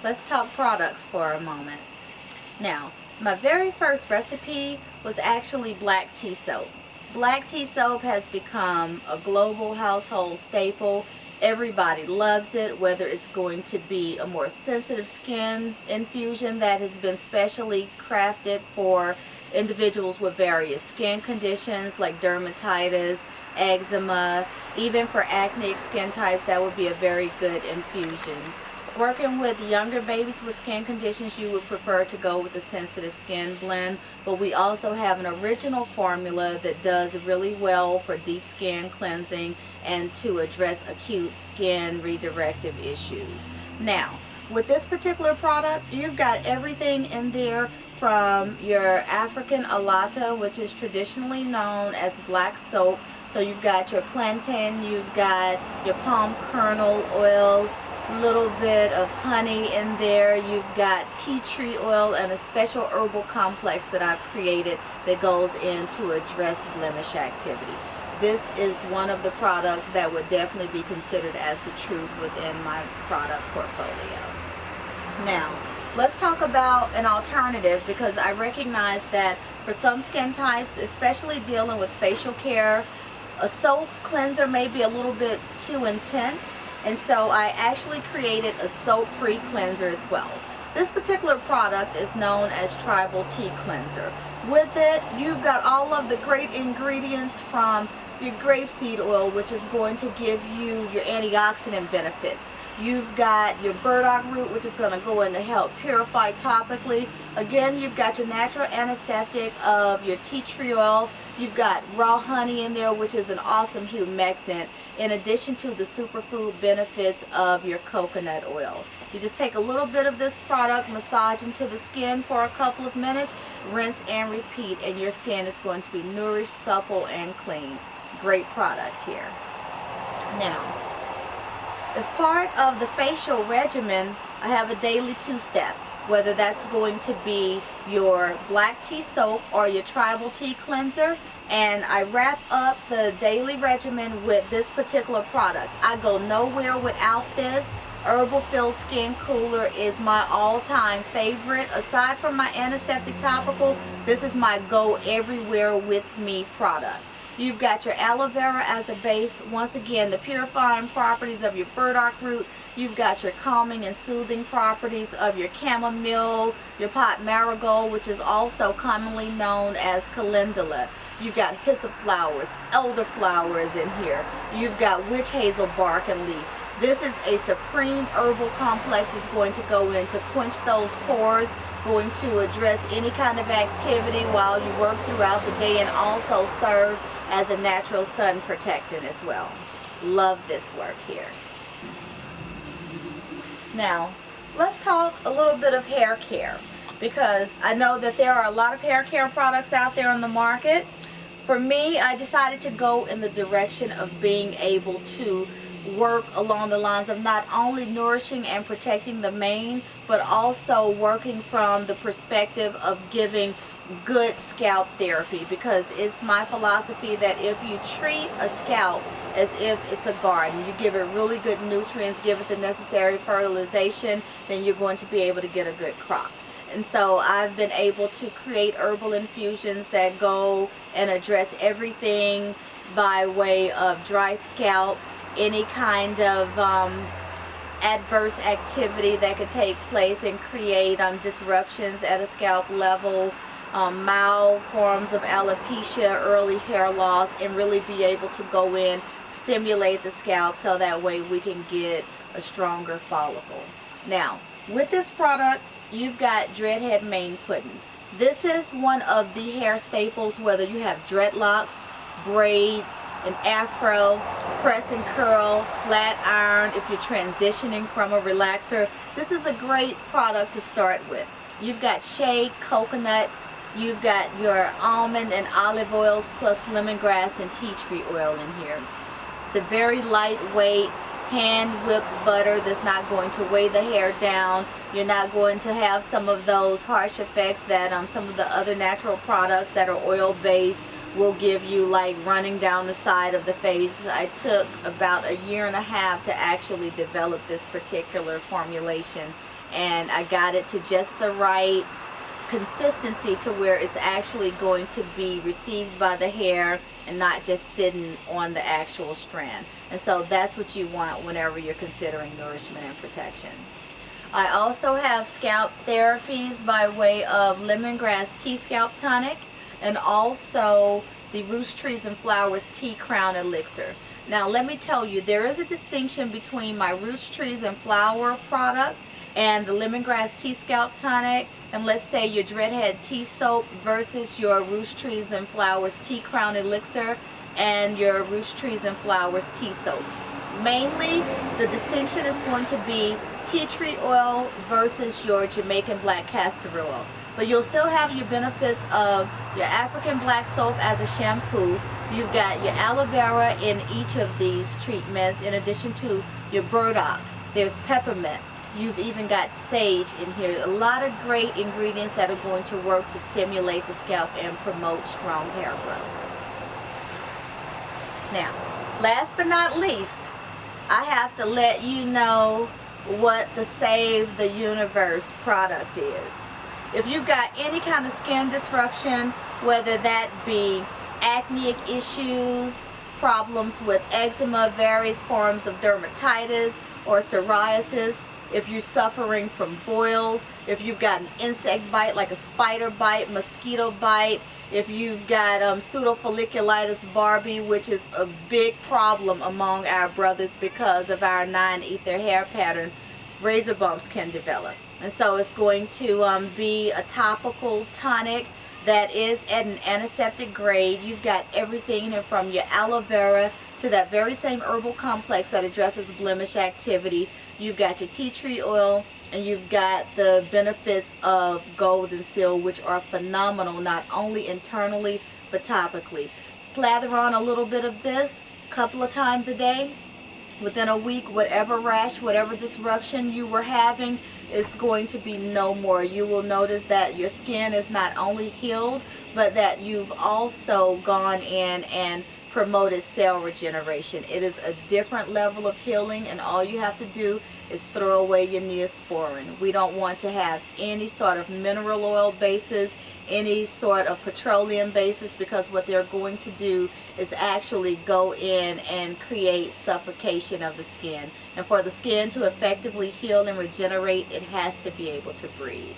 let's talk products for a moment. Now, my very first recipe was actually black tea soap. Black tea soap has become a global household staple. Everybody loves it, whether it's going to be a more sensitive skin infusion that has been specially crafted for individuals with various skin conditions like dermatitis, eczema, even for acneic skin types, that would be a very good infusion. Working with younger babies with skin conditions, you would prefer to go with the sensitive skin blend, but we also have an original formula that does really well for deep skin cleansing and to address acute skin redirective issues. Now, with this particular product, you've got everything in there from your African alata, which is traditionally known as black soap. So you've got your plantain, you've got your palm kernel oil, little bit of honey in there. You've got tea tree oil and a special herbal complex that I've created that goes in to address blemish activity. This is one of the products that would definitely be considered as the truth within my product portfolio. Now, let's talk about an alternative, because I recognize that for some skin types, especially dealing with facial care, a soap cleanser may be a little bit too intense. And so I actually created a soap-free cleanser as well. This particular product is known as Tribal Tea Cleanser. With it, you've got all of the great ingredients from your grapeseed oil, which is going to give you your antioxidant benefits. You've got your burdock root, which is going to go in to help purify topically. Again, you've got your natural antiseptic of your tea tree oil. You've got raw honey in there, which is an awesome humectant, in addition to the superfood benefits of your coconut oil. You just take a little bit of this product, massage into the skin for a couple of minutes, rinse and repeat, and your skin is going to be nourished, supple, and clean. Great product here. Now, as part of the facial regimen, I have a daily two-step, whether that's going to be your black tea soap or your tribal tea cleanser, and I wrap up the daily regimen with this particular product. I go nowhere without this. Herbal Feel Skin Cooler is my all-time favorite. Aside from my antiseptic topical, this is my go everywhere with me product. You've got your aloe vera as a base. Once again, the purifying properties of your burdock root. You've got your calming and soothing properties of your chamomile, your pot marigold, which is also commonly known as calendula. You've got hyssop flowers, elderflowers in here. You've got witch hazel bark and leaf. This is a supreme herbal complex that's going to go in to quench those pores, going to address any kind of activity while you work throughout the day, and also serve as a natural sun protectant as well. Love this work here. Now, let's talk a little bit of hair care, because I know that there are a lot of hair care products out there on the market. For me, I decided to go in the direction of being able to work along the lines of not only nourishing and protecting the mane, but also working from the perspective of giving good scalp therapy, because it's my philosophy that if you treat a scalp as if it's a garden, you give it really good nutrients, give it the necessary fertilization, then you're going to be able to get a good crop. And so I've been able to create herbal infusions that go and address everything by way of dry scalp, any kind of adverse activity that could take place and create disruptions at a scalp level, mild forms of alopecia, early hair loss, and really be able to go in, stimulate the scalp so that way we can get a stronger follicle. Now, with this product, you've got dreadhead mane pudding. This is one of the hair staples, whether you have dreadlocks, braids, an afro, press and curl, flat iron, if you're transitioning from a relaxer. This is a great product to start with. You've got shea, coconut, you've got your almond and olive oils, plus lemongrass and tea tree oil in here. It's a very lightweight, hand whipped butter that's not going to weigh the hair down. You're not going to have some of those harsh effects that some of the other natural products that are oil based will give you, like running down the side of the face. I took about 1.5 years to actually develop this particular formulation, and I got it to just the right consistency to where it's actually going to be received by the hair and not just sitting on the actual strand. And so that's what you want whenever you're considering nourishment and protection. I also have Scalp Therapies by way of lemongrass tea scalp tonic, and also the Roots, Trees, and Flowers tea crown elixir. Now let me tell you, there is a distinction between my Roots, Trees, and Flower product and the lemongrass tea scalp tonic, and let's say your Dreadhead tea soap versus your Roots, Trees, and Flowers tea crown elixir and your Roots, Trees, and Flowers tea soap. Mainly the distinction is going to be tea tree oil versus your Jamaican black castor oil. But you'll still have your benefits of your African black soap as a shampoo. You've got your aloe vera in each of these treatments, in addition to your burdock. There's peppermint. You've even got sage in here. A lot of great ingredients that are going to work to stimulate the scalp and promote strong hair growth. Now, last but not least, I have to let you know what the Save the Universe product is. If you've got any kind of skin disruption, whether that be acneic issues, problems with eczema, various forms of dermatitis or psoriasis, if you're suffering from boils, if you've got an insect bite like a spider bite, mosquito bite, if you've got pseudofolliculitis Barbie, which is a big problem among our brothers because of our non-ether hair pattern, razor bumps can develop. And so it's going to be a topical tonic that is at an antiseptic grade. You've got everything in here from your aloe vera to that very same herbal complex that addresses blemish activity. You've got your tea tree oil, and you've got the benefits of gold and seal, which are phenomenal not only internally but topically. Slather on a little bit of this a couple of times a day. Within a week, whatever rash, whatever disruption you were having, it's going to be no more. You will notice that your skin is not only healed, but that you've also gone in and promoted cell regeneration. It is a different level of healing, and all you have to do is throw away your neosporin. We don't want to have any sort of mineral oil bases, any sort of petroleum bases, because what they're going to do is actually go in and create suffocation of the skin. And for the skin to effectively heal and regenerate, it has to be able to breathe.